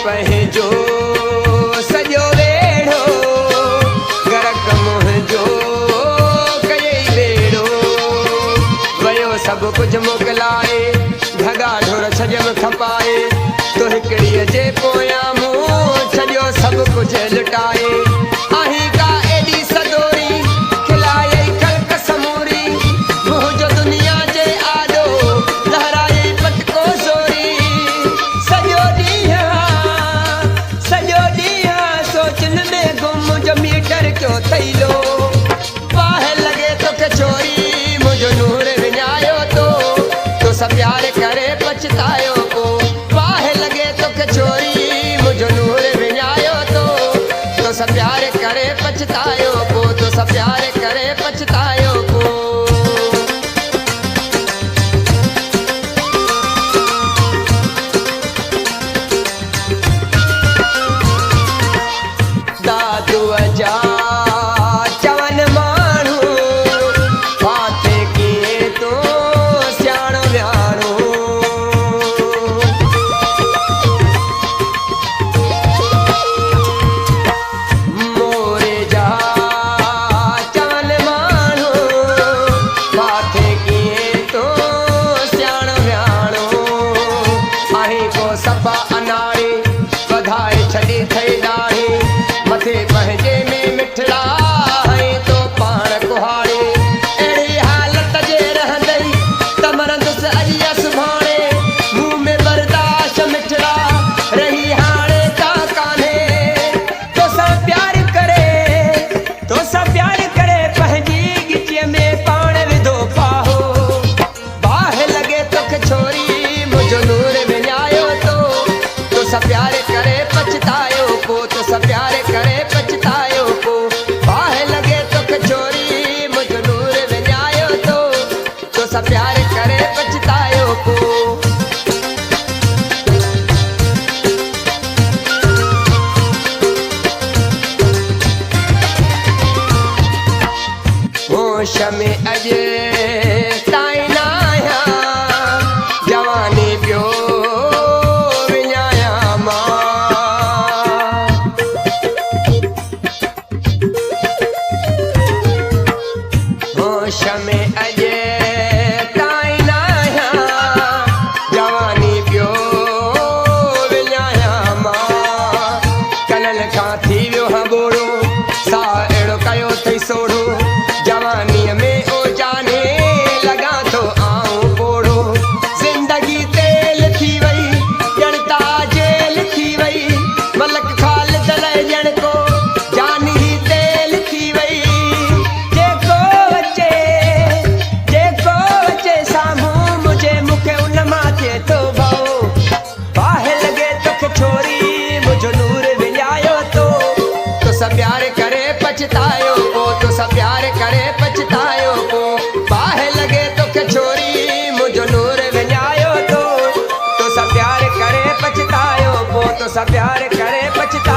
पंहिंजो सॼो वेड़ो गरक मुंहिंजो कयई बेड़ो वयो सभु कुझु मोकिलाए धगा ढोर छॼम खपाए तो हिकिड़ीअ जे पोयां मूं छॾियो सभु कुझु लुटाए आहीं का एॾी सदोरी खिलाए कल्क समूरी मुंहिंजो दुनिया जे आॾो लहराए पटको ज़ोरी सॼो ॾींहुं सोचनि में गुम जो मीटर कयो थैलो बाहि लॻे तोखे छोरी मुंहिंजो नूर विञायो तो सा प्यार करे पछतायो पोइ बाहि लॻे तोखे छोरी मुंहिंजो नूर विञायो तो सा प्यार करे पछतायो पोइ तो सा प्यार करे पछतायो पोइ दादूअ जा चवनि माण्हू फाथे कीअं तो सियाणो वियाणो मोरे जा चवनि माण्हू फाथे कीअं तो सियाणो वियाणो आहीं को सफ़ा अनाड़ी वधाए छॾी थई ॾाढ़ी मथे पंहिंजे में मिठड़ा तो पाण कुहाड़े अहिड़ी हालत जे रहंदई त मरंदुसि अॼु सुभाणे मुंह में बर्दाश्त मिठड़ा रही हाणे का कान्हे तोसां प्यार करे पंहिंजी गिचीअ में पाण विधो पाहो बाहि लॻे तोखे छोरी मुंहिंजो नूर विञायो तोसां प्यार करे पछतायो पोइ तोसां प्यार करे पछतायो पोइ बाहि लॻे तोखे छोरी मुंहिंजो नूर विञायो तोसां प्यार करे पछतायो पोइ होश में अॼु ताईं न आहियां जवानी पियो विञायां मां होश में अॼु ताईं न आहियां जवानी पियो विञायां मां कननि खां थी वियो हा ॿोड़ो साह अहिड़ो कयो अथई सोढ़ो जवानीअ में ओ जाने लॻा थो आऊं पोड़ो ज़िंदगी तेल थी वई ॼण ता जेल थी वई मलक ख़ालिद लाइ ॼण को जान ही तेल थी वई जेको अचे साम्हूं मुंहिंजे मूंखे उन मां थिए थो भओ बाहि लॻे तोखे छोरी मुंहिंजो नूर विञायो तोसां प्यार करे पछतायो पोइ तोसां प्यार करे पछतायो पोइ बाहि लॻे तोखे छोरी मुंहिंजो नूर विञायो तोसां प्यार करे पछतायो पोइ तोसां प्यार करे पछतायो